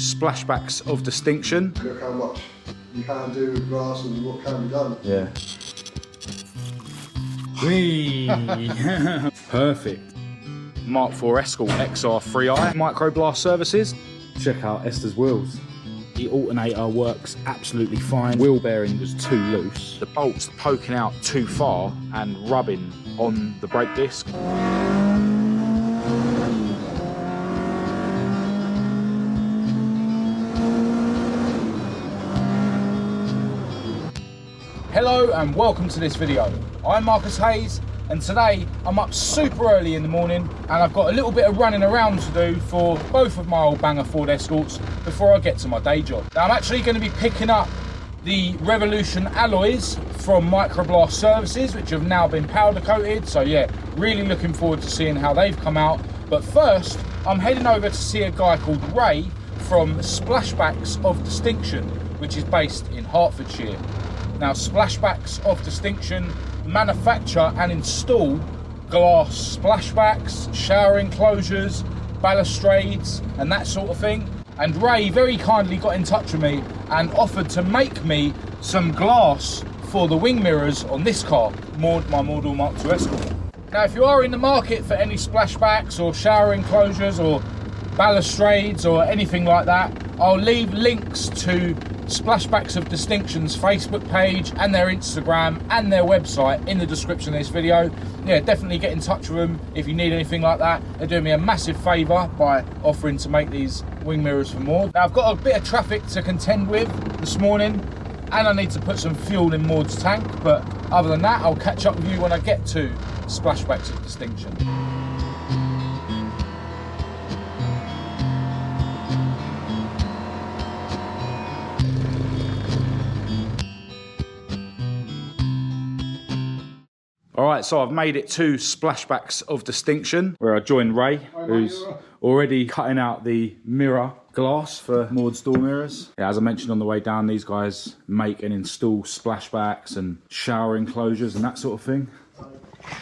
Splashbacks of Distinction. Look how much you can do with glass and what can be done. Yeah. Whee! Perfect. Mk1 Escort XR3i Microblast Services. Check out Esther's wheels. The alternator works absolutely fine. Wheel bearing was too loose. The bolts are poking out too far and rubbing on the brake disc. Hello and welcome to this video. I'm Marcus Hayes and today I'm up super early in the morning and I've got a little bit of running around to do for both of my old banger Ford Escorts before I get to my day job. Now I'm actually going to be picking up the Revolution alloys from Microblast Services, which have now been powder coated, so yeah, really looking forward to seeing how they've come out. But first I'm heading over to see a guy called Ray from Splashbacks of Distinction, which is based in Hertfordshire. Now, Splashbacks of Distinction manufacture and install glass splashbacks, shower enclosures, balustrades, and that sort of thing. And Ray very kindly got in touch with me and offered to make me some glass for the wing mirrors on this car, my Maude Mk2 Escort. Now, if you are in the market for any splashbacks or shower enclosures or balustrades or anything like that, I'll leave links to Splashbacks of Distinction's Facebook page and their Instagram and their website in the description of this video. Yeah, definitely get in touch with them if you need anything like that. They're doing me a massive favour by offering to make these wing mirrors for Maude. Now I've got a bit of traffic to contend with this morning and I need to put some fuel in Maude's tank, but other than that I'll catch up with you when I get to Splashbacks of Distinction. Alright, so I've made it to Splashbacks of Distinction, where I joined Ray, who's already cutting out the mirror glass for Maude's door mirrors. Yeah, as I mentioned on the way down, these guys make and install splashbacks and shower enclosures and that sort of thing.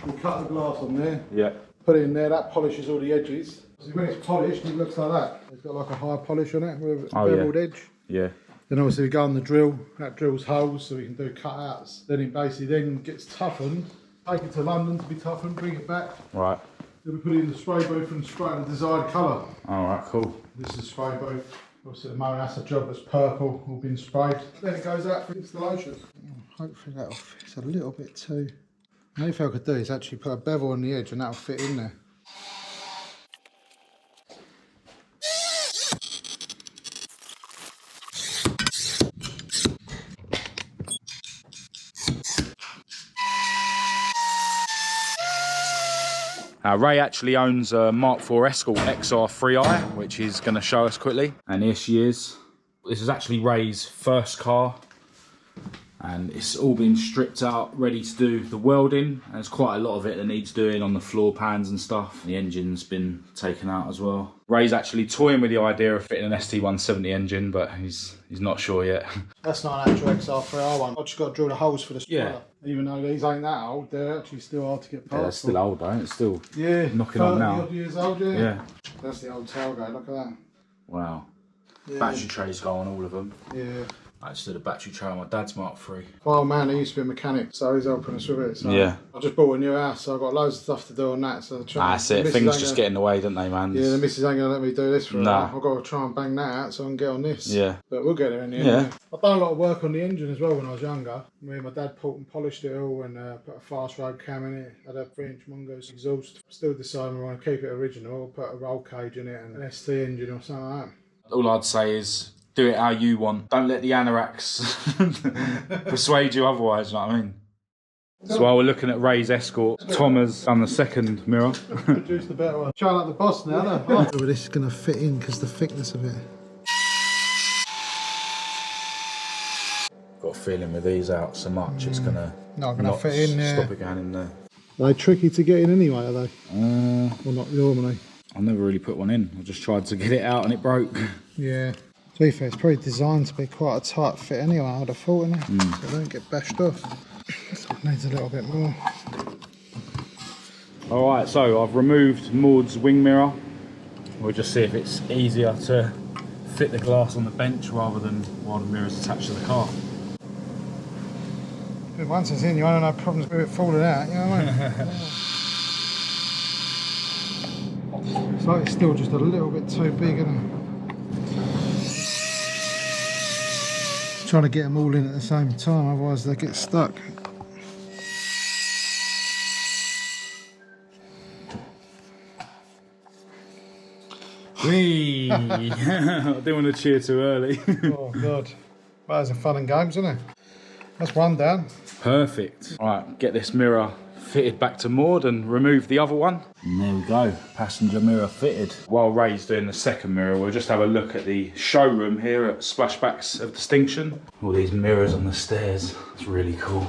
We cut the glass on there, yeah, put it in there, that polishes all the edges. So when it's polished, it looks like that. It's got like a high polish on it with a beveled edge. Yeah. Then obviously we go on the drill, that drills holes so we can do cutouts. Then it basically then gets toughened. Take it to London to be toughened, bring it back. Right. Then we put it in the spray booth and spray the desired colour. Alright, cool. This is spray booth. Obviously the moment that's a job that's purple, all been sprayed. Then it goes out for installation. Hopefully that'll fit a little bit too. The only thing I could do is actually put a bevel on the edge and that'll fit in there. Ray actually owns a Mk1 Escort XR3i, which he's going to show us quickly. And here she is. This is actually Ray's first car. And it's all been stripped out, ready to do the welding. And there's quite a lot of it that needs doing on the floor pans and stuff. The engine's been taken out as well. Ray's actually toying with the idea of fitting an ST170 engine, but he's not sure yet. That's not an actual XR3i one. I've just got to drill the holes for the spoiler. Yeah. Even though these ain't that old, they're actually still hard to get past. Yeah, they're still old though, it's still knocking on now. 30 odd years old, yeah. Yeah. That's the old tailgate, look at that. Wow. Yeah. Battery trays go on all of them. Yeah. I just did a battery tray on my dad's Mark III. Well, man, he used to be a mechanic, so he's helping us with it. So yeah. I just bought a new house, so I've got loads of stuff to do on that. So that's it. Things just get in the way, don't they, man? Yeah, the missus ain't going to let me do this for a while. I've got to try and bang that out so I can get on this. Yeah. But we'll get there in the end. Yeah. I've done a lot of work on the engine as well when I was younger. Me and my dad pulled and polished it all and put a fast road cam in it. Had a 3-inch Mongoose exhaust. Still deciding we want to keep it original. Put a roll cage in it and an ST engine or something like that. All I'd say is, do it how you want. Don't let the anoraks persuade you otherwise, you know what I mean? So while we're looking at Ray's Escort, Tom has done the second mirror. Produce the better one. Try like the boss now, no? This is going to fit in because the thickness of it. Got a feeling with these out so much, it's going to not fit in, stop it going in there. Are they tricky to get in anyway, are they? Well, not normally. I never really put one in. I just tried to get it out and it broke. Yeah. To be fair, it's probably designed to be quite a tight fit anyway, I would have thought, innit? So it don't get bashed off. It needs a little bit more. Alright, so I've removed Maude's wing mirror. We'll just see if it's easier to fit the glass on the bench rather than while the mirror's attached to the car. But once it's in, you won't have no problems with it falling out, you know what I mean? It's like it's still just a little bit too big, isn't it? Trying to get them all in at the same time, otherwise they get stuck. Whee! I didn't want to cheer too early. Oh God. Well, those are fun and games, isn't it? That's one down. Perfect. Alright, get this mirror fitted back to Maude and remove the other one. And there we go, passenger mirror fitted. While Ray's doing the second mirror, we'll just have a look at the showroom here at Splashbacks of Distinction. All these mirrors on the stairs, it's really cool.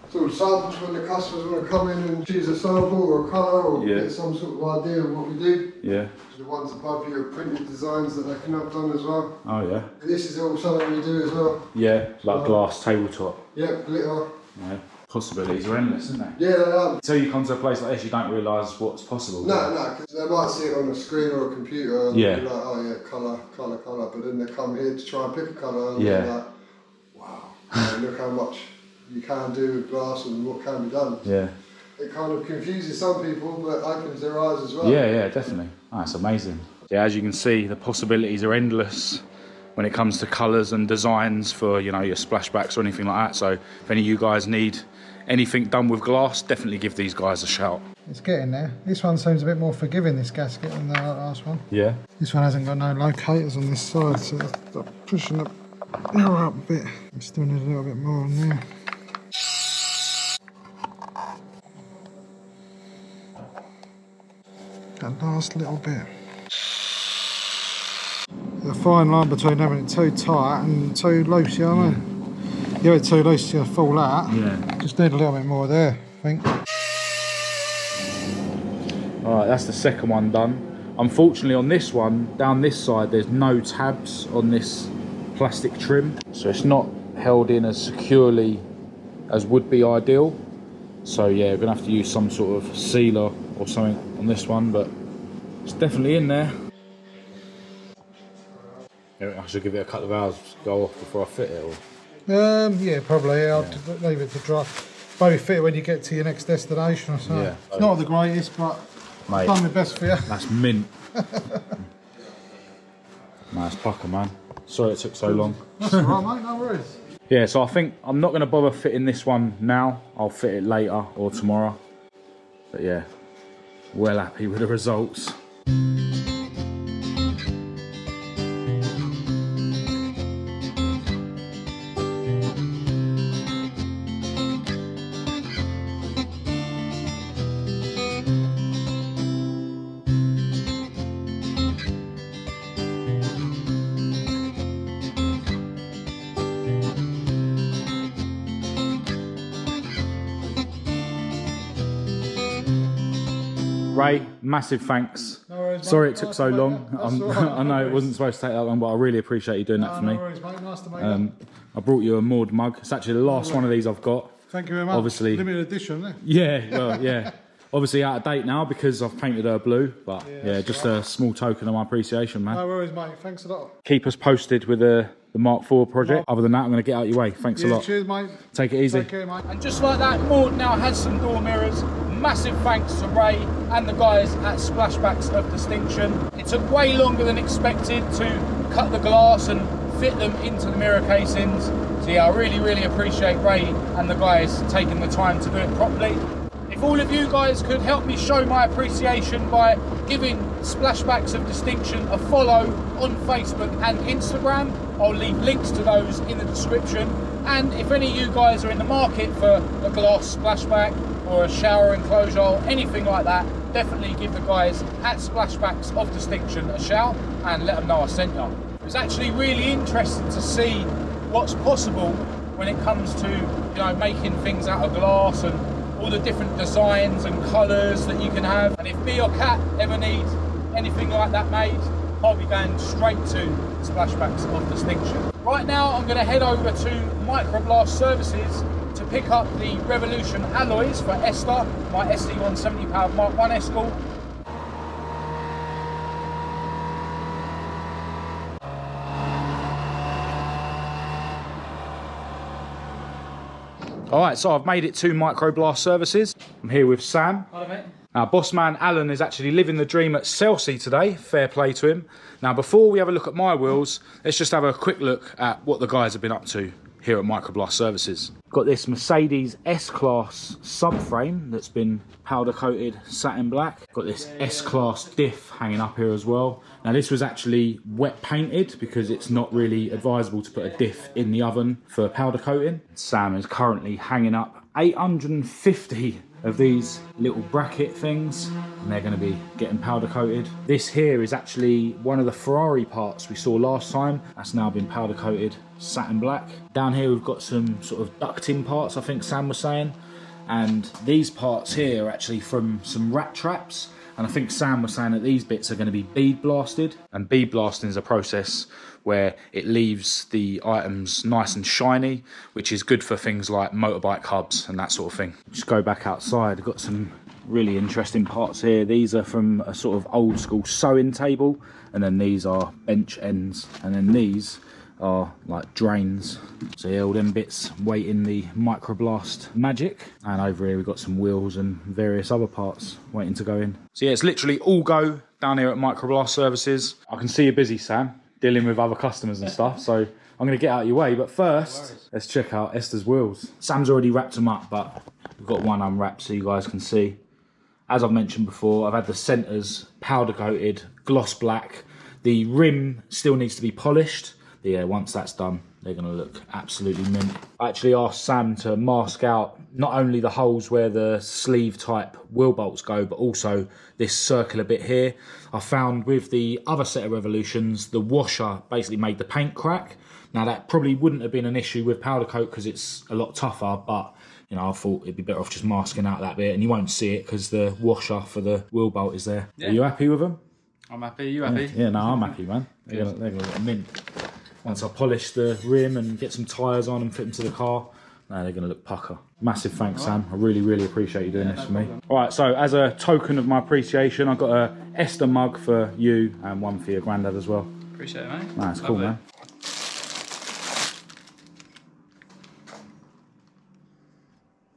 It's all samples when the customers want to come in and choose a sample or a colour or get some sort of idea of what we do. Yeah. The ones above you are printed designs that they can have done as well. Oh yeah. This is all something we do as well. Yeah, like glass tabletop. Yeah, glitter. Yeah. Possibilities are endless, isn't they? Yeah, they are. Until you come to a place like this, you don't realise what's possible. No, because they might see it on a screen or a computer and Yeah. be like, oh yeah, colour, but then they come here to try and pick a colour and Yeah. they're like, wow, look how much you can do with glass and what can be done. Yeah. It kind of confuses some people, but opens their eyes as well. Yeah, definitely. Oh, that's amazing. Yeah, as you can see, the possibilities are endless when it comes to colours and designs for, you know, your splashbacks or anything like that. So if any of you guys need anything done with glass, definitely give these guys a shout. It's getting there. This one seems a bit more forgiving, this gasket, than the last one. Yeah. This one hasn't got no locators on this side, so I'm pushing the mirror up a bit. I still need a little bit more on there. That last little bit. There's a fine line between having it too tight and too loose, you know what I mean? You have it too loose, you'll fall out. Yeah. Just need a little bit more there, I think. Alright, that's the second one done. Unfortunately on this one, down this side, there's no tabs on this plastic trim. So it's not held in as securely as would be ideal. So yeah, we're gonna have to use some sort of sealer or something on this one, but it's definitely in there. I should give it a couple of hours to go off before I fit it, or? Yeah, probably. Yeah. I'll leave it to dry. Maybe fit it when you get to your next destination or something. Yeah. It's not the greatest, but Mate, I've done my best for you. That's mint. Nice pucker, man. Sorry it took so long. That's alright, mate, no worries. Yeah, so I think I'm not going to bother fitting this one now. I'll fit it later or tomorrow. But yeah, well happy with the results. Ray, massive thanks. No worries, mate. Sorry it took so long. That's all right, I know it wasn't supposed to take that long, but I really appreciate you doing that for me. No worries, mate. Nice to meet you. I brought you a Maude mug. It's actually the last one of these I've got. Thank you very much. Obviously, limited edition, isn't it? Yeah, well, yeah. Obviously out of date now because I've painted her blue, but yeah, just a small token of my appreciation, man. No worries, mate. Thanks a lot. Keep us posted with the Mk4 project. Other than that, I'm going to get out your way. Thanks a lot. Cheers, mate. Take it easy. Take care, mate. And just like that, Maude now has some door mirrors. Massive thanks to Ray and the guys at Splashbacks of Distinction. It took way longer than expected to cut the glass and fit them into the mirror casings. So yeah, I really appreciate Ray and the guys taking the time to do it properly. If all of you guys could help me show my appreciation by giving Splashbacks of Distinction a follow on Facebook and Instagram, I'll leave links to those in the description. And if any of you guys are in the market for a glass splashback or a shower enclosure or anything like that, definitely give the guys at Splashbacks of Distinction a shout and let them know I sent you. It was actually really interesting to see what's possible when it comes to, you know, making things out of glass and all the different designs and colours that you can have. And if me or Kat ever need anything like that made, I'll be going straight to Splashbacks of Distinction. Right now I'm going to head over to Microblast Services to pick up the Revolution alloys for Esther, my SD170 powered Mk1 Escort. All right, so I've made it to Microblast Services. I'm here with Sam. Hello, mate. Now, boss man Alan is actually living the dream at Chelsea today. Fair play to him. Now, before we have a look at my wheels, let's just have a quick look at what the guys have been up to here at Microblast Services. Got this Mercedes S-Class subframe that's been powder coated satin black. Got this S-Class diff hanging up here as well. Now, this was actually wet painted because it's not really advisable to put a diff in the oven for powder coating. Sam is currently hanging up 850 of these little bracket things, and they're going to be getting powder coated. This here is actually one of the Ferrari parts we saw last time. That's now been powder coated satin black. Down here we've got some sort of ducting parts, I think Sam was saying, and these parts here are actually from some rat traps, and I think Sam was saying that these bits are going to be bead blasted, and bead blasting is a process where it leaves the items nice and shiny, which is good for things like motorbike hubs and that sort of thing. Just go back outside, I've got some really interesting parts here. These are from a sort of old school sewing table, and then these are bench ends, and then these are like drains. So yeah, all them bits waiting the Microblast magic. And over here we've got some wheels and various other parts waiting to go in. So yeah, it's literally all go down here at Microblast Services. I can see you're busy, Sam, dealing with other customers and stuff, so I'm going to get out of your way. But first, let's check out Esther's wheels. Sam's already wrapped them up, but we've got one unwrapped so you guys can see. As I've mentioned before, I've had the centres powder coated, gloss black. The rim still needs to be polished. But yeah, once that's done, they're going to look absolutely mint. I actually asked Sam to mask out not only the holes where the sleeve type wheel bolts go, but also this circular bit here. I found with the other set of Revolutions, the washer basically made the paint crack. Now that probably wouldn't have been an issue with powder coat because it's a lot tougher, but you know, I thought it'd be better off just masking out that bit, and you won't see it because the washer for the wheel bolt is there. Yeah. Are you happy with them? I'm happy. You happy? Yeah, no, I'm happy, man. They're gonna look mint. Once I polish the rim and get some tyres on and fit them to the car, now they're going to look pucker. Massive thanks, Sam. I really, really appreciate you doing this for me. All right, so as a token of my appreciation, I've got a Esther mug for you and one for your granddad as well. Appreciate it, mate. Nah, it's cool, man.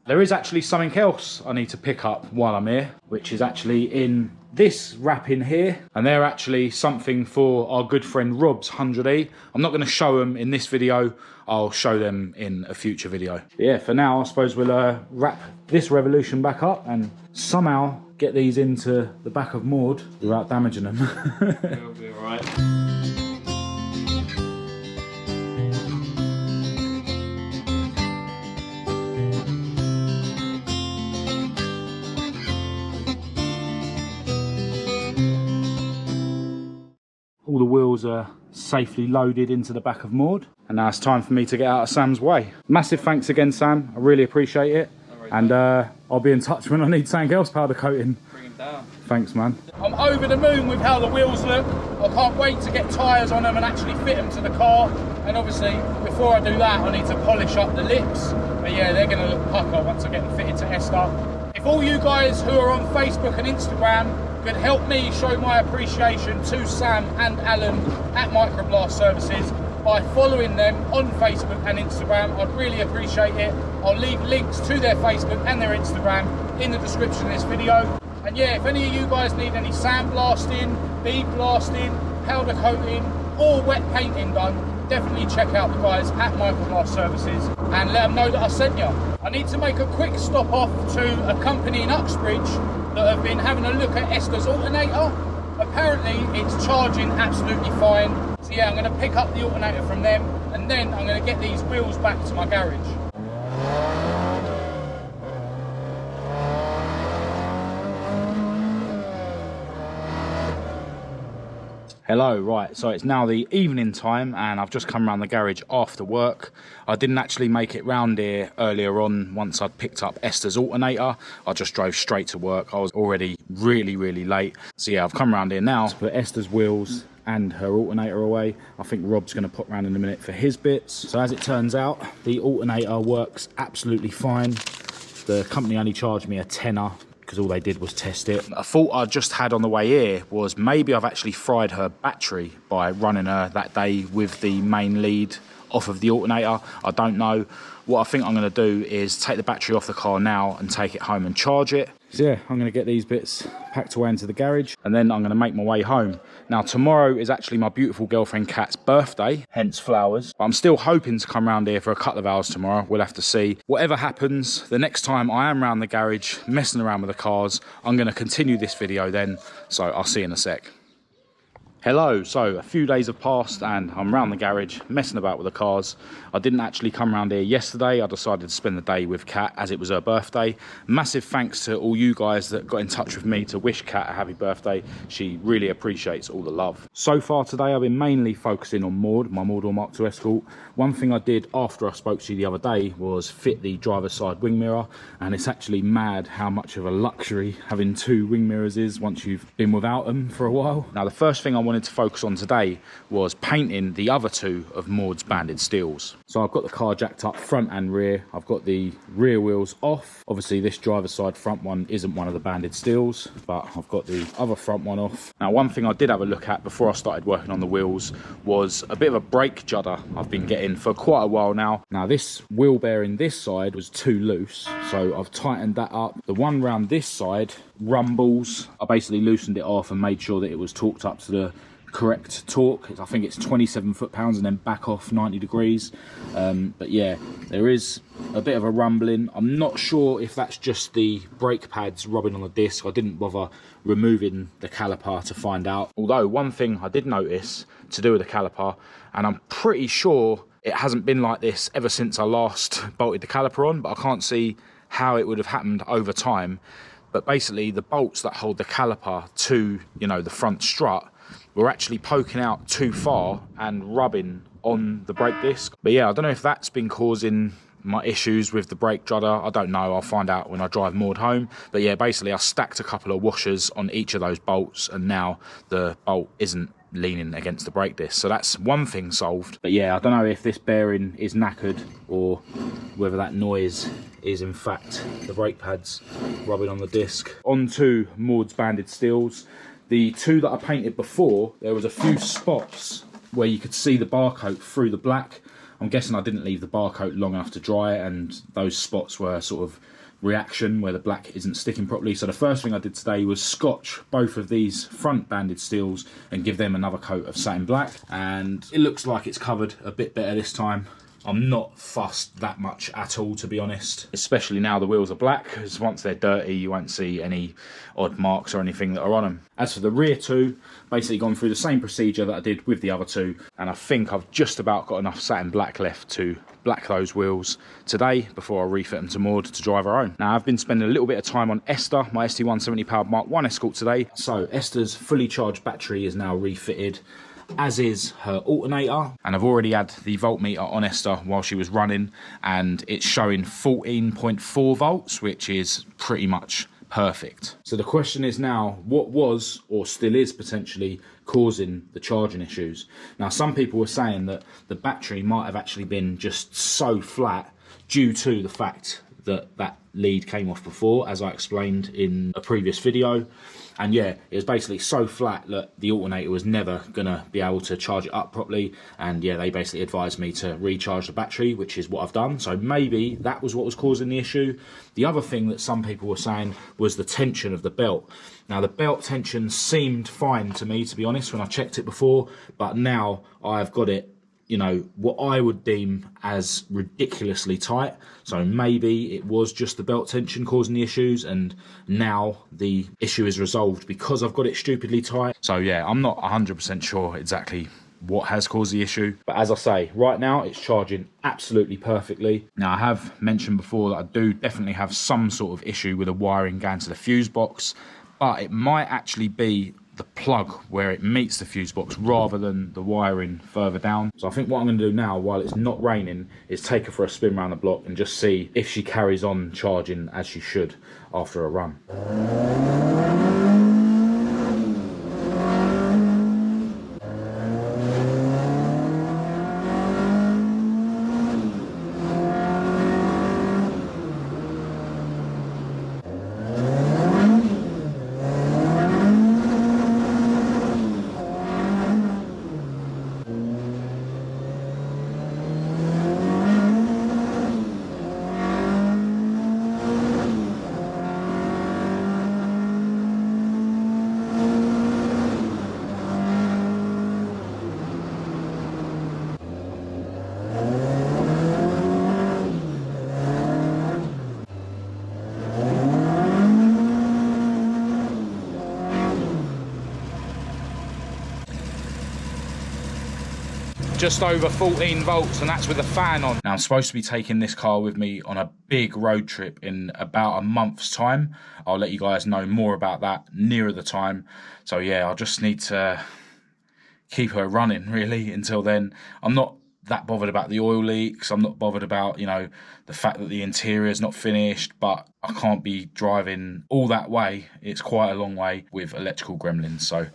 There is actually something else I need to pick up while I'm here, which is actually in this wrap in here, and they're actually something for our good friend Rob's 100E. I'm not going to show them in this video, I'll show them in a future video. But yeah, for now I suppose we'll wrap this Revolution back up and somehow get these into the back of Maude without damaging them. It'll be alright. All the wheels are safely loaded into the back of Maude, and now it's time for me to get out of Sam's way. Massive thanks again, Sam. I really appreciate it. And I'll be in touch when I need something else powder coating. Bring him down. Thanks, man. I'm over the moon with how the wheels look. I can't wait to get tyres on them and actually fit them to the car. And obviously, before I do that, I need to polish up the lips. But yeah, they're going to look pucker once I get them fitted to Esther. If all you guys who are on Facebook and Instagram could help me show my appreciation to Sam and Alan at Microblast Services by following them on Facebook and Instagram, I'd really appreciate it. I'll leave links to their Facebook and their Instagram in the description of this video. And yeah, if any of you guys need any sandblasting, bead blasting, powder coating or wet painting done, definitely check out the guys at Microblast Services and let them know that I sent you. I need to make a quick stop off to a company in Uxbridge that have been having a look at Esther's alternator. Apparently it's charging absolutely fine. So yeah, I'm going to pick up the alternator from them and then I'm going to get these wheels back to my garage. Hello, right, so it's now the evening time and I've just come around the garage after work. I didn't actually make it round here earlier on once I'd picked up Esther's alternator. I just drove straight to work. I was already really, really late. So yeah, I've come around here now to put Esther's wheels and her alternator away. I think Rob's going to pop round in a minute for his bits. So as it turns out, the alternator works absolutely fine. The company only charged me a tenner because all they did was test it. A thought I just had on the way here was maybe I've actually fried her battery by running her that day with the main lead off of the alternator. I don't know. What I think I'm going to do is take the battery off the car now and take it home and charge it. So yeah, I'm going to get these bits packed away into the garage and then I'm going to make my way home. Now tomorrow is actually my beautiful girlfriend Kat's birthday, hence flowers. But I'm still hoping to come round here for a couple of hours tomorrow. We'll have to see. Whatever happens, the next time I am round the garage messing around with the cars, I'm going to continue this video then. So I'll see you in a sec. Hello, so a few days have passed and I'm round the garage messing about with the cars. I didn't actually come round here yesterday. I decided to spend the day with Kat as it was her birthday. Massive thanks to all you guys that got in touch with me to wish Kat a happy birthday. She really appreciates all the love. So far today I've been mainly focusing on Maude, my Maude Mk2 Escort. One thing I did after I spoke to you the other day was fit the driver's side wing mirror, and it's actually mad how much of a luxury having two wing mirrors is once you've been without them for a while. Now the first thing I wanted to focus on today was painting the other two of Maude's banded steels. So I've got the car jacked up front and rear. I've got the rear wheels off. Obviously this driver's side front one isn't one of the banded steels, but I've got the other front one off. Now one thing I did have a look at before I started working on the wheels was a bit of a brake judder I've been getting for quite a while now. Now this wheel bearing this side was too loose, so I've tightened that up. The one round this side rumbles. I basically loosened it off and made sure that it was torqued up to the correct torque. I think it's 27 foot-pounds and then back off 90 degrees. But yeah, there is a bit of a rumbling. I'm not sure if that's just the brake pads rubbing on the disc. I didn't bother removing the caliper to find out. Although one thing I did notice to do with the caliper, and I'm pretty sure it hasn't been like this ever since I last bolted the caliper on, but I can't see how it would have happened over time. But basically the bolts that hold the caliper to, you know, the front strut were actually poking out too far and rubbing on the brake disc. But yeah, I don't know if that's been causing my issues with the brake judder. I don't know. I'll find out when I drive Maude home. But yeah, basically I stacked a couple of washers on each of those bolts and now the bolt isn't leaning against the brake disc. So that's one thing solved. But yeah, I don't know if this bearing is knackered or whether that noise is in fact the brake pads rubbing on the disc. On to Maude's banded steels. The two that I painted before, there was a few spots where you could see the barcode through the black. I'm guessing I didn't leave the barcode long enough to dry, and those spots were sort of reaction where the black isn't sticking properly. So the first thing I did today was scotch both of these front banded steels and give them another coat of satin black, and it looks like it's covered a bit better this time. I'm not fussed that much at all, to be honest, especially now the wheels are black, because once they're dirty you won't see any odd marks or anything that are on them. As for the rear two, basically gone through the same procedure that I did with the other two, and I think I've just about got enough satin black left to black those wheels today before I refit them to Maude to drive her own. Now I've been spending a little bit of time on Esther, my ST170 powered Mk1 Escort today. So Esther's fully charged battery is now refitted, as is her alternator, and I've already had the voltmeter on Esther while she was running and it's showing 14.4 volts, which is pretty much perfect. So the question is now, what was or still is potentially causing the charging issues? Now some people were saying that the battery might have actually been just so flat due to the fact that that lead came off before, as I explained in a previous video. And yeah, it was basically so flat that the alternator was never gonna be able to charge it up properly. And yeah, they basically advised me to recharge the battery, which is what I've done. So maybe that was what was causing the issue. The other thing that some people were saying was the tension of the belt. Now the belt tension seemed fine to me, to be honest, when I checked it before, but now I've got it, you know, what I would deem as ridiculously tight. So maybe it was just the belt tension causing the issues, and now the issue is resolved because I've got it stupidly tight. So yeah, I'm not 100% sure exactly what has caused the issue, but as I say, right now it's charging absolutely perfectly. Now I have mentioned before that I do definitely have some sort of issue with the wiring going to the fuse box, but it might actually be the plug where it meets the fuse box rather than the wiring further down. So I think what I'm going to do now, while it's not raining, is take her for a spin around the block and just see if she carries on charging as she should after a run. just over 14 volts, and that's with the fan on. Now, I'm supposed to be taking this car with me on a big road trip in about a month's time. I'll let you guys know more about that nearer the time. So yeah, I'll just need to keep her running really until then. I'm not that bothered about the oil leaks. I'm not bothered about, you know, the fact that the interior is not finished, but I can't be driving all that way. It's quite a long way with electrical gremlins. So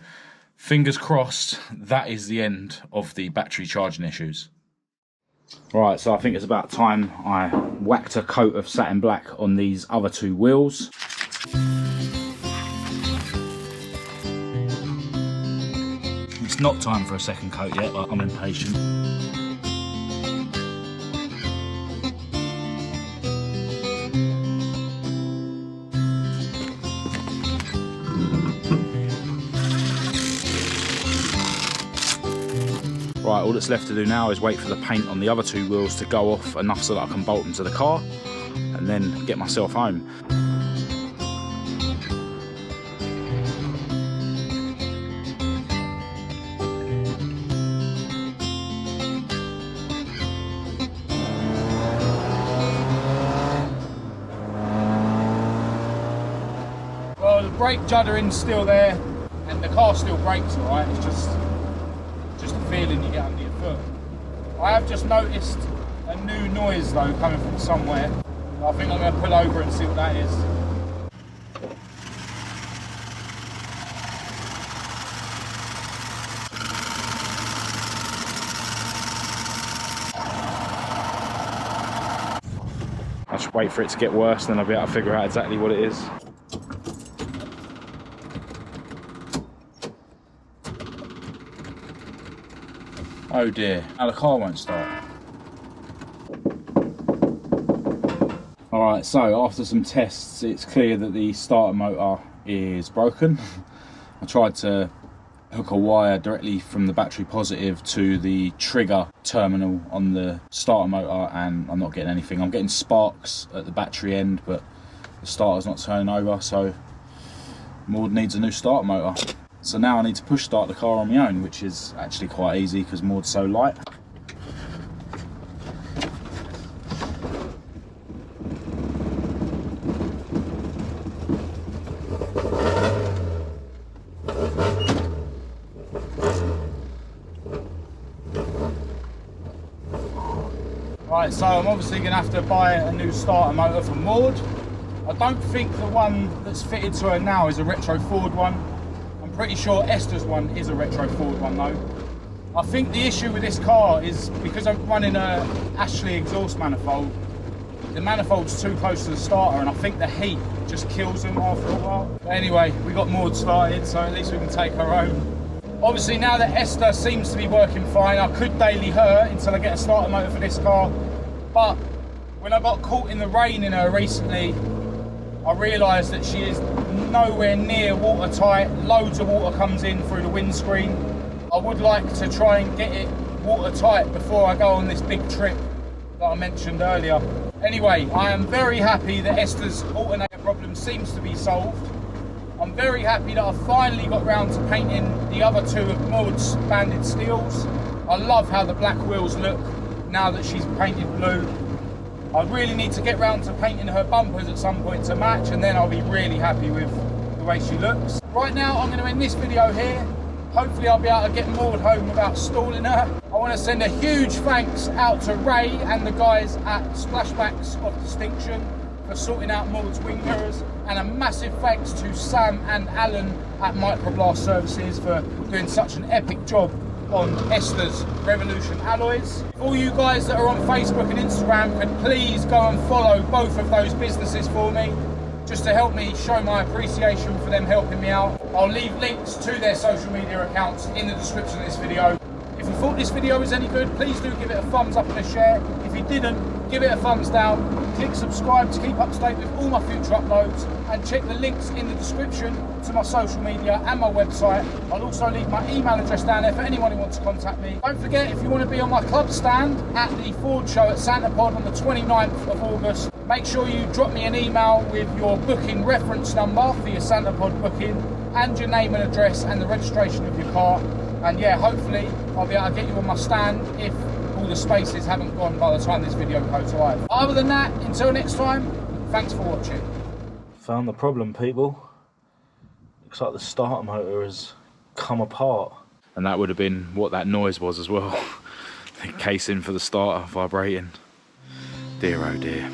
fingers crossed, that is the end of the battery charging issues. Right, so I think it's about time I whacked a coat of satin black on these other two wheels. It's not time for a second coat yet, but I'm impatient. Right, all that's left to do now is wait for the paint on the other two wheels to go off enough so that I can bolt them to the car and then get myself home. Well, the brake juddering's still there and the car still brakes alright, it's just a feeling you get under your foot. I have just noticed a new noise though coming from somewhere. I think I'm going to pull over and see what that is. I should wait for it to get worse, then I'll be able to figure out exactly what it is. Oh dear, now the car won't start. Alright, so after some tests, it's clear that the starter motor is broken. I tried to hook a wire directly from the battery positive to the trigger terminal on the starter motor and I'm not getting anything. I'm getting sparks at the battery end, but the starter's not turning over, so Maude needs a new starter motor. So now I need to push start the car on my own, which is actually quite easy because Maude's so light. Right, so I'm obviously going to have to buy a new starter motor for Maude. I don't think the one that's fitted to her now is a retro forward one. Pretty sure Esther's one is a retro forward one though. I think the issue with this car is because I'm running a Ashley exhaust manifold, the manifold's too close to the starter and I think the heat just kills them after a while. But anyway, we got Maude started, so at least we can take her home. Obviously now that Esther seems to be working fine, I could daily her until I get a starter motor for this car, but when I got caught in the rain in her recently, I realised that she is nowhere near watertight. Loads of water comes in through the windscreen. I would like to try and get it watertight before I go on this big trip that I mentioned earlier. Anyway, I am very happy that Esther's alternator problem seems to be solved. I'm very happy that I finally got round to painting the other two of Maude's banded steels. I love how the black wheels look now that she's painted blue. I really need to get round to painting her bumpers at some point to match, and then I'll be really happy with the way she looks. Right now I'm going to end this video here. Hopefully I'll be able to get Maude home without stalling her. I want to send a huge thanks out to Ray and the guys at Splashbacks of Distinction for sorting out Maude's wing mirrors, and a massive thanks to Sam and Alan at Microblast Services for doing such an epic job on Esther's Revolution alloys. All you guys that are on Facebook and Instagram can please go and follow both of those businesses for me, just to help me show my appreciation for them helping me out. I'll leave links to their social media accounts in the description of this video. If you thought this video was any good, please do give it a thumbs up and a share. If you didn't, give it a thumbs down. Click subscribe to keep up to date with all my future uploads, and check the links in the description to my social media and my website. I'll also leave my email address down there for anyone who wants to contact me. Don't forget, if you want to be on my club stand at the Ford show at Santa Pod on the 29th of August, make sure you drop me an email with your booking reference number for your Santa Pod booking and your name and address and the registration of your car. And yeah, hopefully I'll be able to get you on my stand if all the spaces haven't gone by the time this video goes live. Other than that, until next time, thanks for watching. Found the problem, people. Looks like the starter motor has come apart. And that would have been what that noise was as well. The casing for the starter vibrating. Dear oh dear.